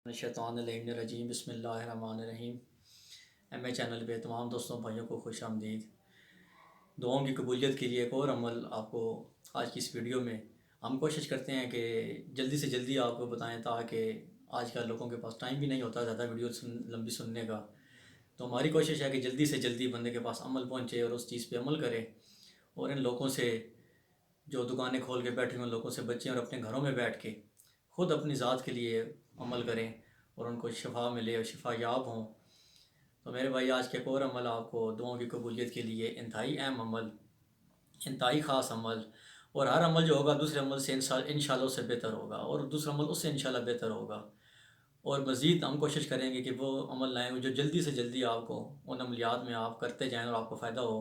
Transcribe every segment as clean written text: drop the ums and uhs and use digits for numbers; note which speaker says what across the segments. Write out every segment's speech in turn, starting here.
Speaker 1: شیطان الرجیم بسم اللہ الرحمن الرحیم۔ ایم اے چینل پہ تمام دوستوں بھائیوں کو خوش آمدید۔ دعاؤں کی قبولیت کے لیے ایک اور عمل آپ کو آج کی اس ویڈیو میں ہم کوشش کرتے ہیں کہ جلدی سے جلدی آپ کو بتائیں، تاکہ آج کل لوگوں کے پاس ٹائم بھی نہیں ہوتا زیادہ ویڈیو لمبی سننے کا۔ تو ہماری کوشش ہے کہ جلدی سے جلدی بندے کے پاس عمل پہنچے اور اس چیز پہ عمل کرے، اور ان لوگوں سے جو دکانیں کھول کے بیٹھے ہوئے ان لوگوں سے بچیں اور اپنے گھروں میں بیٹھ کے خود اپنی ذات کے لیے عمل کریں اور ان کو شفا ملے اور شفا یاب ہوں۔ تو میرے بھائی، آج کے ایک اور عمل آپ کو دعاؤں کی قبولیت کے لیے انتہائی اہم عمل، انتہائی خاص عمل، اور ہر عمل جو ہوگا دوسرے عمل سے انشاءاللہ اس سے بہتر ہوگا، اور دوسرا عمل اس سے انشاءاللہ بہتر ہوگا، اور مزید ہم کوشش کریں گے کہ وہ عمل لائیں جو جلدی سے جلدی آپ کو ان عملیات میں آپ کرتے جائیں اور آپ کو فائدہ ہو،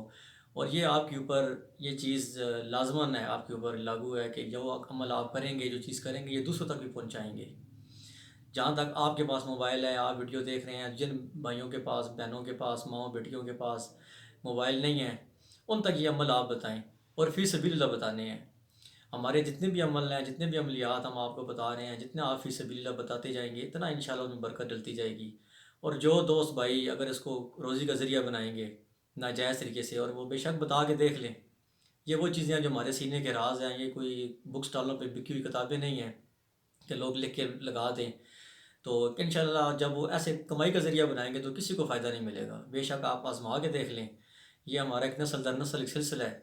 Speaker 1: اور یہ آپ کے اوپر یہ چیز لازماً ہے، آپ کے اوپر لاگو ہے کہ جو عمل آپ کریں گے، جو چیز کریں گے، یہ دوسروں تک بھی پہنچائیں گے۔ جہاں تک آپ کے پاس موبائل ہے، آپ ویڈیو دیکھ رہے ہیں، جن بھائیوں کے پاس، بہنوں کے پاس، ماؤں بیٹیوں کے پاس موبائل نہیں ہیں، ان تک یہ عمل آپ بتائیں، اور فی سبیل اللہ بتانے ہیں۔ ہمارے جتنے بھی عمل ہیں، جتنے بھی عملیات ہم آپ کو بتا رہے ہیں، جتنے آپ فی سبیل اللہ بتاتے جائیں گے، اتنا انشاءاللہ ان میں برکت ڈلتی جائے گی۔ اور جو دوست بھائی اگر اس کو روزی کا ذریعہ بنائیں گے ناجائز طریقے سے، اور وہ بے شک بتا کے دیکھ لیں، یہ وہ چیزیں ہیں جو ہمارے سینے کے راز ہیں، یہ کوئی بک سٹالوں پہ بکی ہوئی کتابیں نہیں ہیں کہ لوگ لکھ کے لگا دیں۔ تو انشاءاللہ جب وہ ایسے کمائی کا ذریعہ بنائیں گے تو کسی کو فائدہ نہیں ملے گا۔ بے شک آپ آزما کے دیکھ لیں، یہ ہمارا ایک نسل در نسل ایک سلسلہ ہے۔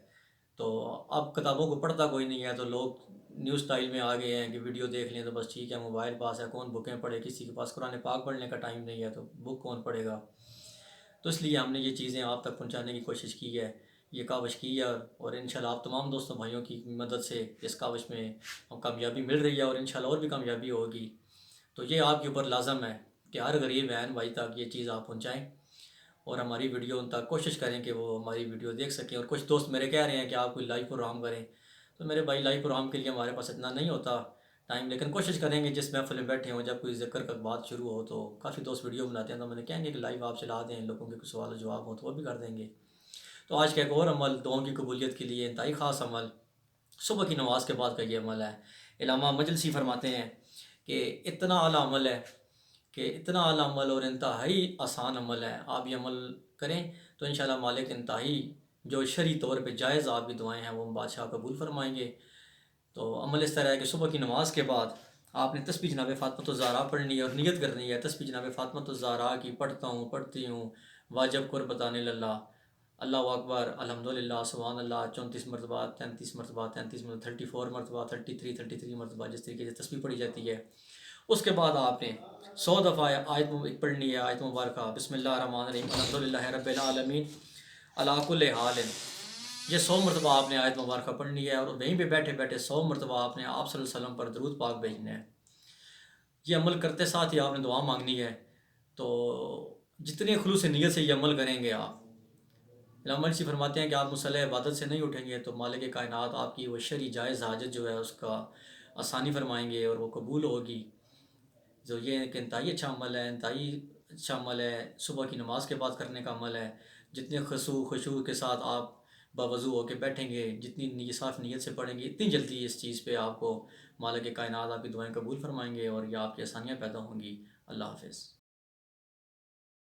Speaker 1: تو اب کتابوں کو پڑھتا کوئی نہیں ہے، تو لوگ نیو سٹائل میں آ گئے ہیں کہ ویڈیو دیکھ لیں تو بس ٹھیک ہے، موبائل پاس ہے، کون بکیں پڑھے، کسی کے پاس قرآن پاک پڑھنے کا ٹائم نہیں ہے تو بک کون پڑھے گا۔ تو اس لیے ہم نے یہ چیزیں آپ تک پہنچانے کی کوشش کی ہے، یہ کاوش کی ہے، اور انشاءاللہ آپ تمام دوستوں بھائیوں کی مدد سے اس کاوش میں کامیابی مل رہی ہے، اور انشاءاللہ اور بھی کامیابی ہوگی۔ تو یہ آپ کے اوپر لازم ہے کہ ہر غریب بہن بھائی تک یہ چیز آپ پہنچائیں، اور ہماری ویڈیو ان تک کوشش کریں کہ وہ ہماری ویڈیو دیکھ سکیں۔ اور کچھ دوست میرے کہہ رہے ہیں کہ آپ کوئی لائیو پروگرام کریں، تو میرے بھائی لائیو پروگرام کے لیے ہمارے پاس اتنا نہیں ہوتا ٹائم، لیکن کوشش کریں گے جس محفل میں بیٹھے ہوں، جب کوئی ذکر کا بات شروع ہو تو کافی دوست ویڈیو بناتے ہیں، تو میں نے کہیں گے کہ لائیو آپ چلا دیں، لوگوں کے کچھ سوال و جواب ہوں تو وہ بھی کر دیں گے۔ تو آج کا ایک اور عمل دعاؤں کی قبولیت کے لیے انتہائی خاص عمل صبح کی نماز کے بعد کا یہ عمل ہے۔ علامہ مجلسی فرماتے ہیں کہ اتنا اعلیٰ عمل ہے، کہ اتنا اعلیٰ عمل اور انتہائی آسان عمل ہے، آپ یہ عمل کریں تو انشاءاللہ مالک انتہائی جو شرعی طور پہ جائز آپ کی دعائیں ہیں وہ بادشاہ قبول فرمائیں گے۔ تو عمل اس طرح ہے کہ صبح کی نماز کے بعد آپ نے تسبیح جناب فاطمۃ الزہرا پڑھنی ہے، اور نیت کرنی ہے تسبیح جناب فاطمۃ الزہرا کی پڑھتا ہوں، پڑھتی ہوں، واجب قربتان اللہ، اللہ اکبر، الحمدللہ، سبحان اللہ 34 مرتبہ، 33 مرتبہ، 33 مرتبہ، 34 مرتبہ، 33 مرتبہ، جس طریقے سے تسبیح پڑھی جاتی ہے۔ اس کے بعد آپ نے 100 دفعہ آیت پڑھنی ہے، آیت مبارکہ بسم اللہ الرحمن الرحیم الحمدللہ رب العالمین علی کل حال۔ یہ 100 مرتبہ آپ نے آیت مبارکہ پڑھنی ہے، اور وہیں پہ بیٹھے بیٹھے 100 مرتبہ آپ نے آپ صلی اللہ علیہ وسلم پر درود پاک بھیجنا ہے۔ یہ عمل کرتے ساتھ ہی آپ نے دعا مانگنی ہے۔ تو جتنے خلوص نیت سے یہ عمل کریں گے آپ، علامہ جی فرماتے ہیں کہ آپ مصلی عبادت سے نہیں اٹھیں گے تو مالک کائنات آپ کی وہ شرعی جائز حاجت جو ہے اس کا آسانی فرمائیں گے اور وہ قبول ہوگی۔ جو یہ ایک انتہائی اچھا عمل ہے، انتہائی اچھا عمل ہے، صبح کی نماز کے بعد کرنے کا عمل ہے۔ جتنے خشوع کے ساتھ آپ باوضو ہو کے بیٹھیں گے، جتنی صاف نیت سے پڑھیں گے، اتنی جلدی اس چیز پہ آپ کو مالک کائنات آپ کی دعائیں قبول فرمائیں گے، اور یہ آپ کی آسانیاں پیدا ہوں گی۔ اللہ حافظ۔